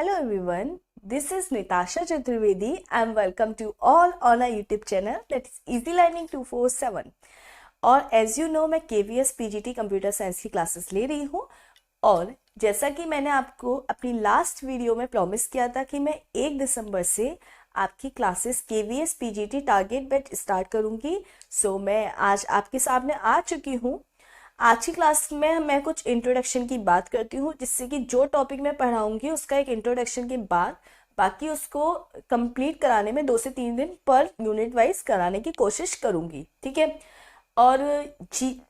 Hello everyone, this is Nitasha Chaturvedi and welcome to all on our YouTube channel that is Easy Learning 247. और as you know मैं KVS PGT computer science की classes ले रही हूँ और जैसा कि मैंने आपको अपनी लास्ट वीडियो में प्रॉमिस किया था कि मैं 1 दिसंबर से आपकी classes KVS PGT target batch start करूँगी। सो मैं आज आपके सामने आ चुकी हूँ। आज की क्लास में मैं कुछ इंट्रोडक्शन की बात करती हूँ, जिससे कि जो टॉपिक मैं पढ़ाऊंगी उसका एक इंट्रोडक्शन के बाद बाकी उसको कंप्लीट कराने में 2 से 3 दिन पर यूनिट वाइज कराने की कोशिश करूंगी, ठीक है। और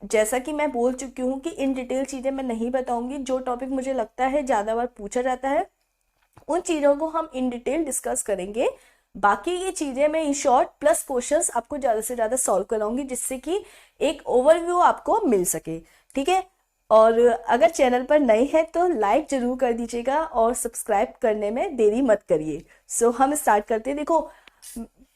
जैसा कि मैं बोल चुकी हूँ कि इन डिटेल चीज़ें मैं नहीं बताऊंगी। जो टॉपिक मुझे लगता है ज़्यादा बार पूछा जाता है उन चीज़ों को हम इन डिटेल डिस्कस करेंगे। बाकी ये चीज़ें मैं इन शॉर्ट प्लस क्वेश्चंस आपको ज़्यादा से ज़्यादा सॉल्व कराऊंगी, जिससे कि एक ओवरव्यू आपको मिल सके, ठीक है। और अगर चैनल पर नए हैं तो लाइक जरूर कर दीजिएगा और सब्सक्राइब करने में देरी मत करिए। सो हम स्टार्ट करते हैं। देखो,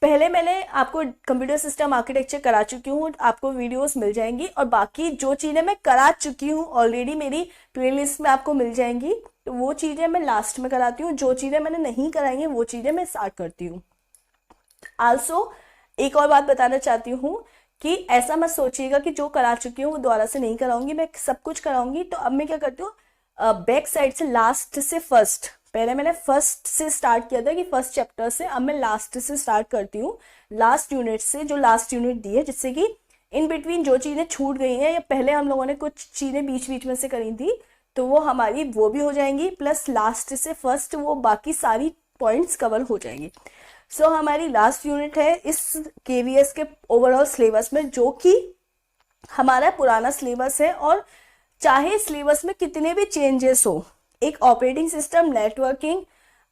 पहले मैंने आपको कंप्यूटर सिस्टम आर्किटेक्चर करा चुकी हूँ, आपको वीडियोस मिल जाएंगी और बाकी जो चीज़ें मैं करा चुकी हूँ ऑलरेडी मेरी प्लेलिस्ट में आपको मिल जाएंगी। तो वो चीज़ें मैं लास्ट में कराती हूँ, जो चीज़ें मैंने नहीं कराई हैं वो चीज़ें मैं स्टार्ट करती हूँ। आल्सो एक और बात बताना चाहती हूँ कि ऐसा मत सोचिएगा कि जो करा चुकी हूँ वो दोबारा से नहीं कराऊंगी, मैं सब कुछ कराऊंगी। तो अब मैं क्या करती हूँ, बैक साइड से लास्ट से फर्स्ट, पहले मैंने फर्स्ट से स्टार्ट किया था कि फर्स्ट चैप्टर से, अब मैं लास्ट से स्टार्ट करती हूँ, लास्ट यूनिट से, जो लास्ट यूनिट दी है, जिससे कि इन बिटवीन जो चीज़ें छूट गई हैं या पहले हम लोगों ने कुछ चीज़ें बीच बीच में से करी थी तो वो हमारी वो भी हो जाएंगी, प्लस लास्ट से फर्स्ट वो बाकी सारी पॉइंट्स कवर हो जाएंगी। सो हमारी लास्ट यूनिट है इस KVS के ओवरऑल सिलेबस में, जो कि हमारा पुराना सिलेबस है। और चाहे सिलेबस में कितने भी चेंजेस हो, एक ऑपरेटिंग सिस्टम, नेटवर्किंग,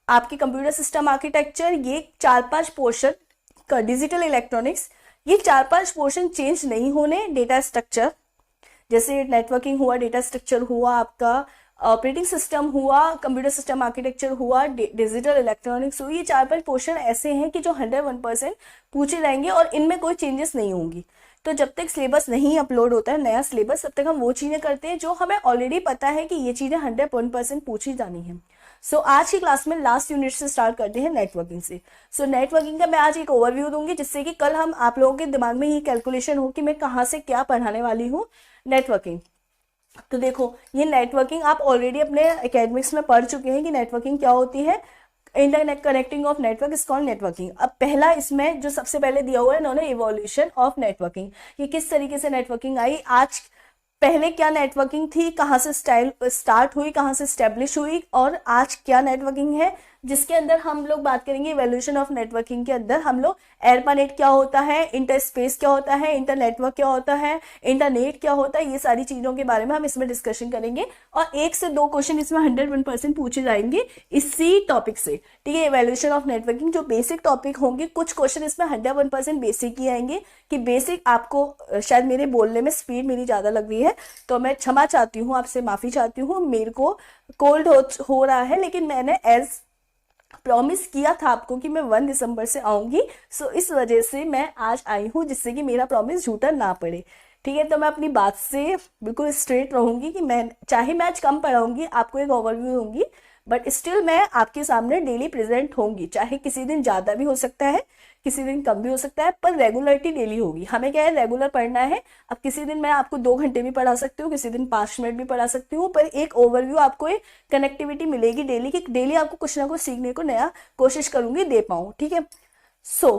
आपकी कंप्यूटर सिस्टम आर्किटेक्चर, ये 4-5 पोर्शन का डिजिटल इलेक्ट्रॉनिक्स, ये 4-5 पोर्शन चेंज नहीं होने। डेटा स्ट्रक्चर, जैसे नेटवर्किंग हुआ, डेटा स्ट्रक्चर हुआ, आपका ऑपरेटिंग सिस्टम हुआ, कंप्यूटर सिस्टम आर्किटेक्चर हुआ, डिजिटल इलेक्ट्रॉनिक्स हुई, ये 4-5 पोर्शन ऐसे हैं कि जो 101% पूछे जाएंगे और इनमें कोई चेंजेस नहीं होंगी। तो जब तक सिलेबस नहीं अपलोड होता है नया सिलेबस, तब तक हम वो चीज़ें करते हैं जो हमें ऑलरेडी पता है कि ये चीज़ें 101% पूछी जानी है। सो आज की क्लास में लास्ट यूनिट से स्टार्ट करते हैं नेटवर्किंग से। सो नेटवर्किंग का मैं आज एक ओवरव्यू दूंगी, जिससे कि कल हम आप लोगों के दिमाग में ये कैलकुलेशन हो कि मैं कहाँ से क्या पढ़ाने वाली हूँ। नेटवर्किंग, तो देखो, ये नेटवर्किंग आप ऑलरेडी अपने एकेडमिक्स में पढ़ चुके हैं कि नेटवर्किंग क्या होती है। Internet connecting of network is called networking. अब पहला इसमें जो सबसे पहले दिया हुआ है इन्होंने, इवोल्यूशन ऑफ नेटवर्किंग, कि किस तरीके से नेटवर्किंग आई। आज पहले क्या नेटवर्किंग थी, कहाँ से स्टार्ट हुई, कहाँ से स्टेब्लिश हुई, और आज क्या नेटवर्किंग है, जिसके अंदर हम लोग बात करेंगे इवोल्यूशन ऑफ नेटवर्किंग के अंदर हम लोग एयरपानेट क्या होता है, इंटर स्पेस क्या होता है, इंटर नेटवर्क क्या होता है, इंटरनेट क्या होता है, ये सारी चीज़ों के बारे में हम इसमें डिस्कशन करेंगे। और 1 से 2 क्वेश्चन इसमें 101% पूछे जाएंगे इसी टॉपिक से, ठीक है। इवोल्यूशन ऑफ नेटवर्किंग जो बेसिक टॉपिक होंगे, कुछ क्वेश्चन इसमें 101% बेसिक ही आएंगे कि बेसिक आपको, शायद मेरे बोलने में स्पीड मेरी ज़्यादा लग रही है तो मैं क्षमा चाहती हूँ, आपसे माफ़ी चाहती हूँ। मेरे को कोल्ड हो रहा है, लेकिन मैंने एज प्रॉमिस किया था आपको कि मैं 1 दिसंबर से आऊंगी। सो इस वजह से मैं आज आई हूँ, जिससे कि मेरा प्रॉमिस झूठा ना पड़े, ठीक है। तो मैं अपनी बात से बिल्कुल स्ट्रेट रहूंगी कि मैं चाहे मैं आज कम पढ़ाऊंगी, आपको एक ओवरव्यू दूंगी, बट स्टिल मैं आपके सामने डेली प्रेजेंट होंगी। चाहे किसी दिन ज़्यादा भी हो सकता है, किसी दिन कम भी हो सकता है, पर रेगुलरिटी डेली होगी। हमें क्या है, रेगुलर पढ़ना है। अब किसी दिन मैं आपको 2 घंटे भी पढ़ा सकती हूँ, किसी दिन 5 मिनट भी पढ़ा सकती हूँ, पर एक ओवरव्यू आपको, एक कनेक्टिविटी मिलेगी डेली की, डेली आपको कुछ ना कुछ सीखने को नया कोशिश करूंगी दे पाऊँ, ठीक है। सो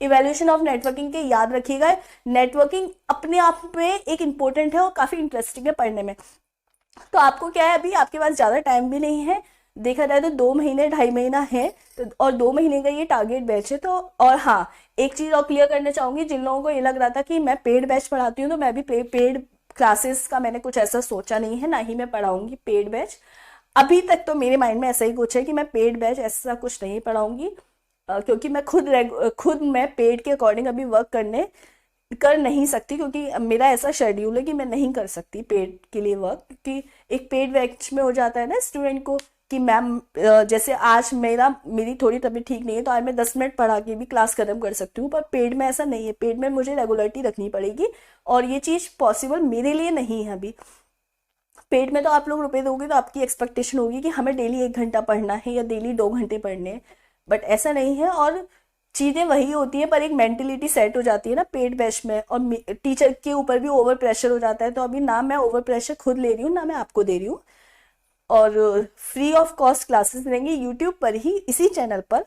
इवैल्यूएशन ऑफ नेटवर्किंग के याद रखिएगा, नेटवर्किंग अपने आप में एक इम्पोर्टेंट है और काफ़ी इंटरेस्टिंग है पढ़ने में। तो आपको क्या है, अभी आपके पास ज़्यादा टाइम भी नहीं है, देखा जाए तो 2 महीने 2.5 महीना है, तो और 2 महीने का ये टारगेट बैच है। तो और हाँ, एक चीज़ और क्लियर करना चाहूँगी, जिन लोगों को ये लग रहा था कि मैं पेड बैच पढ़ाती हूँ, तो मैं भी पेड क्लासेस का मैंने कुछ ऐसा सोचा नहीं है, ना ही मैं पढ़ाऊँगी पेड बैच। अभी तक तो मेरे माइंड में ऐसा ही कुछ है कि मैं पेड बैच ऐसा कुछ नहीं पढ़ाऊँगी, क्योंकि मैं खुद मैं पेड के अकॉर्डिंग अभी वर्क कर नहीं सकती, क्योंकि मेरा ऐसा शेड्यूल है कि मैं नहीं कर सकती पेड के लिए वर्क, क्योंकि एक पेड बैच में हो जाता है ना स्टूडेंट को कि मैम, जैसे आज मेरी थोड़ी तबीयत ठीक नहीं है तो आज मैं 10 मिनट पढ़ा के भी क्लास खत्म कर सकती हूँ, पर पेड में ऐसा नहीं है। पेड में मुझे रेगुलरिटी रखनी पड़ेगी और ये चीज़ पॉसिबल मेरे लिए नहीं है अभी। पेड में तो आप लोग रुपए दोगे तो आपकी एक्सपेक्टेशन होगी कि हमें डेली 1 घंटा पढ़ना है या डेली 2 घंटे पढ़ने हैं, बट ऐसा नहीं है। और चीज़ें वही होती है, पर एक मेंटेलिटी सेट हो जाती है ना पेड बैच में, और टीचर के ऊपर भी ओवर प्रेशर हो जाता है। तो अभी ना मैं ओवर प्रेशर खुद ले रही हूँ, ना मैं आपको दे रही हूँ, और फ्री ऑफ कॉस्ट क्लासेस रहेंगी यूट्यूब पर ही, इसी चैनल पर।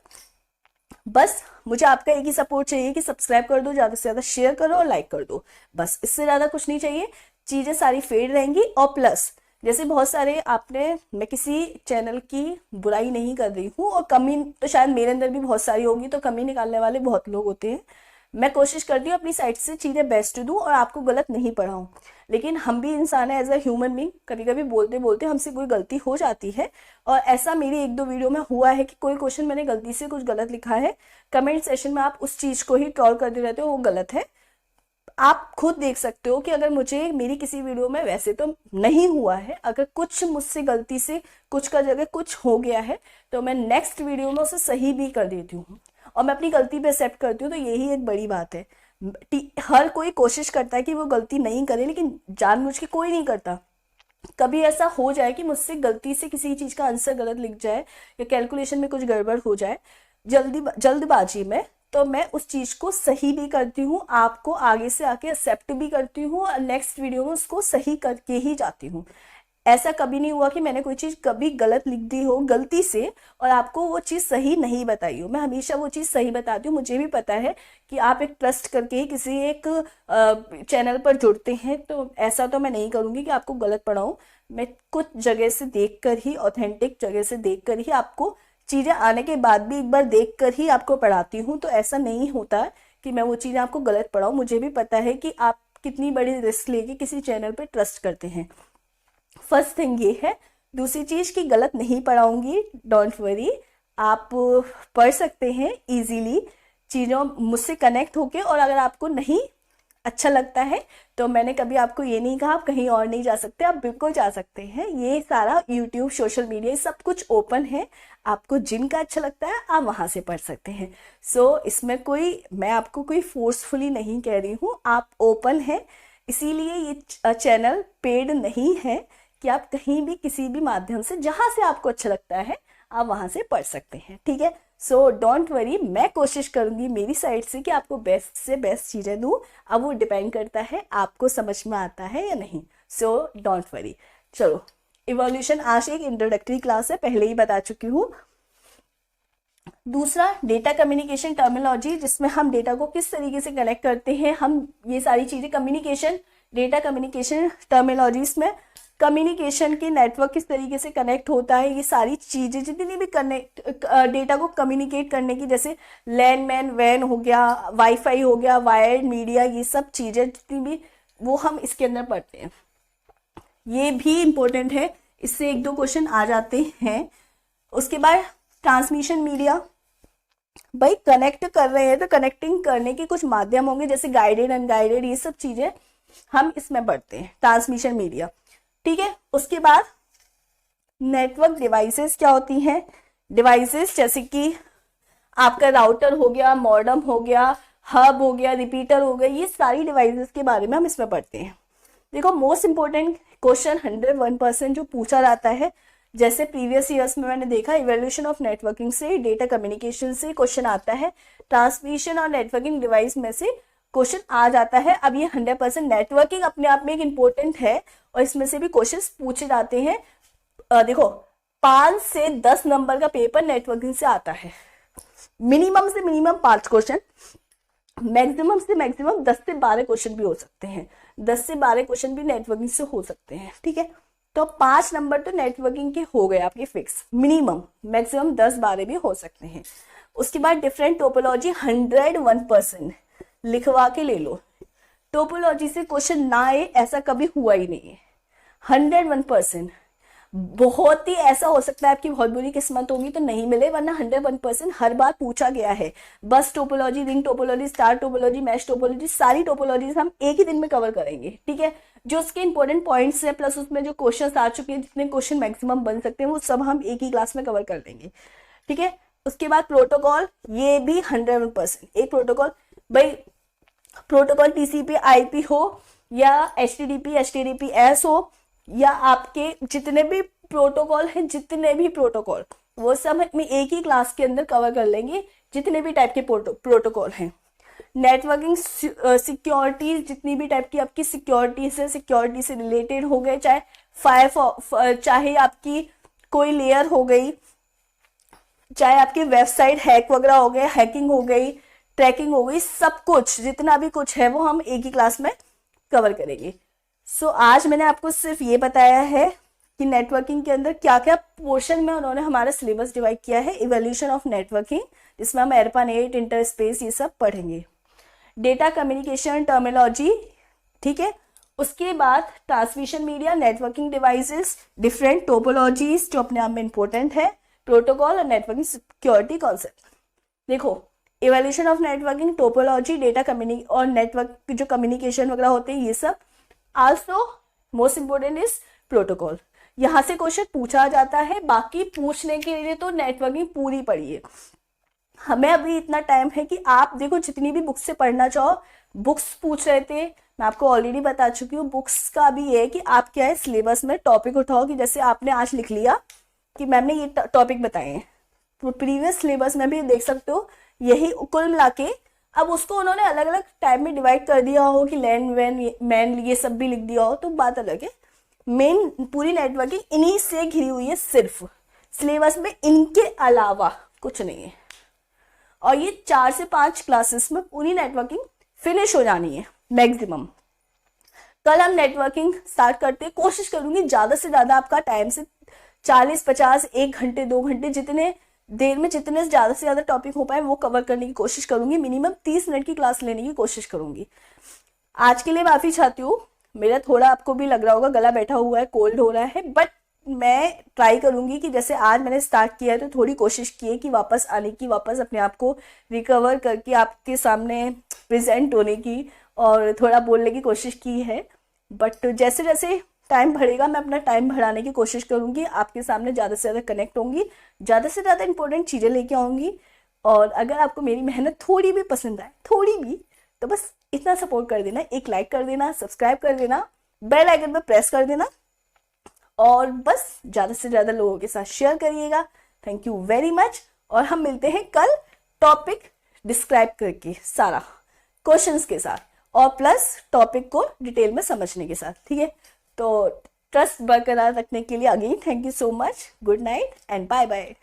बस मुझे आपका एक ही सपोर्ट चाहिए कि सब्सक्राइब कर दो, ज़्यादा से ज़्यादा शेयर करो और लाइक कर दो, बस इससे ज़्यादा कुछ नहीं चाहिए। चीज़ें सारी फेड रहेंगी। और प्लस जैसे बहुत सारे आपने, मैं किसी चैनल की बुराई नहीं कर रही हूँ, और कमी तो शायद मेरे अंदर भी बहुत सारी होगी, तो कमी निकालने वाले बहुत लोग होते हैं। मैं कोशिश करती हूँ अपनी साइड से चीज़ें बेस्ट दूँ और आपको गलत नहीं पढ़ाऊँ, लेकिन हम भी इंसान है, एज अ ह्यूमन बींग, कभी कभी बोलते बोलते हमसे कोई गलती हो जाती है। और ऐसा मेरी 1-2 वीडियो में हुआ है कि कोई क्वेश्चन मैंने गलती से कुछ गलत लिखा है, कमेंट सेशन में आप उस चीज़ को ही ट्रोल करते रहते हो, वो गलत है। आप खुद देख सकते हो कि अगर मुझे मेरी किसी वीडियो में, वैसे तो नहीं हुआ है, अगर कुछ मुझसे गलती से कुछ का जगह कुछ हो गया है, तो मैं नेक्स्ट वीडियो में उसे सही भी कर देती हूँ, और मैं अपनी गलती पे एक्सेप्ट करती हूँ। तो यही एक बड़ी बात है। हर कोई कोशिश करता है कि वो गलती नहीं करे, लेकिन जानबूझ के कोई नहीं करता। कभी ऐसा हो जाए कि मुझसे गलती से किसी चीज़ का आंसर गलत लिख जाए, या कैलकुलेशन में कुछ गड़बड़ हो जाए जल्दबाजी में, तो मैं उस चीज़ को सही भी करती हूँ, आपको आगे से आके एक्सेप्ट भी करती हूँ, और नेक्स्ट वीडियो में उसको सही करके ही जाती हूँ। ऐसा कभी नहीं हुआ कि मैंने कोई चीज़ कभी गलत लिख दी हो गलती से और आपको वो चीज़ सही नहीं बताई हो। मैं हमेशा वो चीज़ सही बताती हूँ। मुझे भी पता है कि आप एक ट्रस्ट करके ही किसी एक चैनल पर जुड़ते हैं, तो ऐसा तो मैं नहीं करूँगी कि आपको गलत पढ़ाऊँ। मैं कुछ जगह से देखकर ही, ऑथेंटिक जगह से देखकर ही, आपको चीज़ें आने के बाद भी एक बार देखकर ही आपको पढ़ाती हूँ। तो ऐसा नहीं होता कि मैं वो चीज़ें आपको गलत पढ़ाऊँ। मुझे भी पता है कि आप कितनी बड़ी रिस्क लेके किसी चैनल पर ट्रस्ट करते हैं। फर्स्ट थिंग ये है। दूसरी चीज़ कि गलत नहीं पढ़ाऊंगी, डोंट वरी, आप पढ़ सकते हैं इजीली चीज़ों मुझसे कनेक्ट होके। और अगर आपको नहीं अच्छा लगता है तो मैंने कभी आपको ये नहीं कहा आप कहीं और नहीं जा सकते, आप बिल्कुल जा सकते हैं। ये सारा यूट्यूब, सोशल मीडिया, सब कुछ ओपन है। आपको जिनका अच्छा लगता है आप वहाँ से पढ़ सकते हैं। इसमें मैं आपको कोई फोर्सफुली नहीं कह रही हूँ, आप ओपन है। इसीलिए ये चैनल पेड नहीं है कि आप कहीं भी किसी भी माध्यम से, जहाँ से आपको अच्छा लगता है, आप वहाँ से पढ़ सकते हैं। ठीक है, सो डोंट वरी, मैं कोशिश करूँगी मेरी साइड से कि आपको बेस्ट से बेस्ट चीज़ें दूँ। अब वो डिपेंड करता है आपको समझ में आता है या नहीं। So don't worry. चलो, इवोल्यूशन आज एक इंट्रोडक्टरी क्लास है, पहले ही बता चुकी हूँ। दूसरा, डेटा कम्युनिकेशन टर्मिनोलॉजी, जिसमें हम डेटा को किस तरीके से कनेक्ट करते हैं। हम ये सारी चीज़ें डेटा कम्युनिकेशन टर्मिनोलॉजीज में कम्युनिकेशन के नेटवर्क किस तरीके से कनेक्ट होता है, ये सारी चीज़ें जितनी भी डेटा को कम्युनिकेट करने की, जैसे लैन मैन वैन हो गया, वाईफाई हो गया, वायर्ड मीडिया, ये सब चीज़ें जितनी भी, वो हम इसके अंदर पढ़ते हैं। ये भी इम्पोर्टेंट है, इससे 1-2 क्वेश्चन आ जाते हैं। उसके बाद ट्रांसमिशन मीडिया, भाई कनेक्ट कर रहे हैं तो कनेक्टिंग करने के कुछ माध्यम होंगे, जैसे गाइडेड, अनगाइडेड, ये सब चीज़ें हम इसमें पढ़ते हैं, ट्रांसमिशन मीडिया। ठीक है, उसके बाद नेटवर्क डिवाइसेस क्या होती हैं। डिवाइसेस जैसे कि आपका राउटर हो गया, मॉडेम हो गया, हब हो गया, रिपीटर हो गया, ये सारी डिवाइसेस के बारे में हम इसमें पढ़ते हैं। देखो, मोस्ट इंपॉर्टेंट क्वेश्चन 101% जो पूछा जाता है, जैसे प्रीवियस ईयर्स में मैंने देखा, इवोल्यूशन ऑफ नेटवर्किंग से, डेटा कम्युनिकेशन से क्वेश्चन आता है, ट्रांसमिशन और नेटवर्किंग डिवाइस में से क्वेश्चन आ जाता है। अब ये 100% नेटवर्किंग अपने आप में एक इम्पोर्टेंट है और इसमें से भी क्वेश्चन पूछे जाते हैं। देखो, 5 से 10 नंबर का पेपर नेटवर्किंग से आता है, मिनिमम से मिनिमम 5 क्वेश्चन, मैक्सिमम से मैक्सिमम 10 से 12 क्वेश्चन भी हो सकते हैं। 10 से 12 क्वेश्चन भी नेटवर्किंग से हो सकते हैं। ठीक है, तो 5 नंबर तो नेटवर्किंग के हो गए आपके फिक्स, मिनिमम, मैक्सिमम 10-12 भी हो सकते हैं। उसके बाद डिफरेंट टोपोलॉजी 101% लिखवा के ले लो। टोपोलॉजी से क्वेश्चन ना आए ऐसा कभी हुआ ही नहीं है, 101%। बहुत ही ऐसा हो सकता है आपकी बहुत बुरी किस्मत होगी तो नहीं मिले, वरना 101% हर बार पूछा गया है। बस topology, ring topology, star topology, mesh topology, सारी टोपोलॉजीज हम एक ही दिन में कवर करेंगे। ठीक है, जो उसके इंपॉर्टेंट पॉइंट्स है, प्लस उसमें जो क्वेश्चन आ चुके हैं, जितने क्वेश्चन मैक्सिमम बन सकते हैं, वो सब हम एक ही क्लास में कवर कर देंगे। ठीक है, उसके बाद प्रोटोकॉल, ये भी 101%। एक प्रोटोकॉल, भाई प्रोटोकॉल TCP IP हो या HTTP HTTPS हो, या आपके जितने भी प्रोटोकॉल हैं, जितने भी प्रोटोकॉल, वो सब हम एक ही क्लास के अंदर कवर कर लेंगे, जितने भी टाइप के प्रोटोकॉल हैं। नेटवर्किंग सिक्योरिटी, जितनी भी टाइप की आपकी सिक्योरिटी से रिलेटेड हो गए, चाहे आपकी कोई लेयर हो गई, चाहे आपकी वेबसाइट हैक वगैरह हो गए, हैकिंग हो गई, ट्रैकिंग हो गई, सब कुछ जितना भी कुछ है वो हम एक ही क्लास में कवर करेंगे। सो आज मैंने आपको सिर्फ ये बताया है कि नेटवर्किंग के अंदर क्या क्या पोर्शन में उन्होंने हमारा सिलेबस डिवाइड किया है। इवोल्यूशन ऑफ नेटवर्किंग, जिसमें हम एरपानेट, इंटरस्पेस, ये सब पढ़ेंगे। डेटा कम्युनिकेशन टर्मिनोलॉजी, ठीक है। उसके बाद transmission media, networking devices, different topologies जो अपने आप में इंपॉर्टेंट है, प्रोटोकॉल और नेटवर्किंग सिक्योरिटी कॉन्सेप्ट। देखो, evolution of networking, topology, data और नेटवर्क जो कम्युनिकेशन वगैरह होते हैं, ये सब। Also most important is protocol. यहाँ से क्वेश्चन पूछा जाता है, बाकी पूछने के लिए तो नेटवर्किंग पूरी पढ़िए। हमें अभी इतना टाइम है कि आप देखो जितनी भी बुक्स से पढ़ना चाहो, बुक्स पूछ रहे थे, मैं आपको ऑलरेडी बता चुकी हूँ। बुक्स का भी ये है कि आप क्या है सिलेबस में टॉपिक उठाओ, कि जैसे आपने आज लिख लिया कि मैम ने ये टॉपिक बताए हैं, तो प्रीवियस सिलेबस में भी देख सकते हो यही कुल मिला के। अब उसको उन्होंने अलग अलग टाइप में डिवाइड कर दिया हो कि लैंड मैन ये सब भी लिख दिया हो, तो बात अलग है। मेन पूरी नेटवर्किंग इन्हीं से घिरी हुई है, सिर्फ सिलेबस में इनके अलावा कुछ नहीं है। और ये 4 से 5 क्लासेस में पूरी नेटवर्किंग फिनिश हो जानी है मैक्सिमम। कल हम नेटवर्किंग स्टार्ट करते हैं। कोशिश करूंगी ज्यादा से ज्यादा आपका टाइम से 40-50, 1 घंटे 2 घंटे, जितने देर में जितने ज्यादा से ज्यादा टॉपिक हो पाए वो कवर करने की कोशिश करूंगी। मिनिमम 30 मिनट की क्लास लेने की कोशिश करूंगी। आज के लिए माफी चाहती हूँ, मेरा थोड़ा आपको भी लग रहा होगा गला बैठा हुआ है, कोल्ड हो रहा है, बट मैं ट्राई करूंगी कि जैसे आज मैंने स्टार्ट किया है तो थोड़ी कोशिश की है कि वापस आने की, वापस अपने आप को रिकवर करके आपके सामने प्रेजेंट होने की और थोड़ा बोलने की कोशिश की है। बट जैसे जैसे टाइम बढ़ेगा मैं अपना टाइम बढ़ाने की कोशिश करूंगी, आपके सामने ज़्यादा से ज़्यादा कनेक्ट होंगी, ज़्यादा से ज़्यादा इंपॉर्टेंट चीज़ें लेके आऊँगी। और अगर आपको मेरी मेहनत थोड़ी भी पसंद आए, थोड़ी भी, तो बस इतना सपोर्ट कर देना, एक लाइक कर देना, सब्सक्राइब कर देना, बेल आइकन पर प्रेस कर देना, और बस ज़्यादा से ज़्यादा लोगों के साथ शेयर करिएगा। Thank you very much. और हम मिलते हैं कल टॉपिक डिस्क्राइब करके, सारा क्वेश्चंस के साथ, और प्लस टॉपिक को डिटेल में समझने के साथ, ठीक है। तो ट्रस्ट बरकरार रखने के लिए again thank you so much. Good night and bye bye.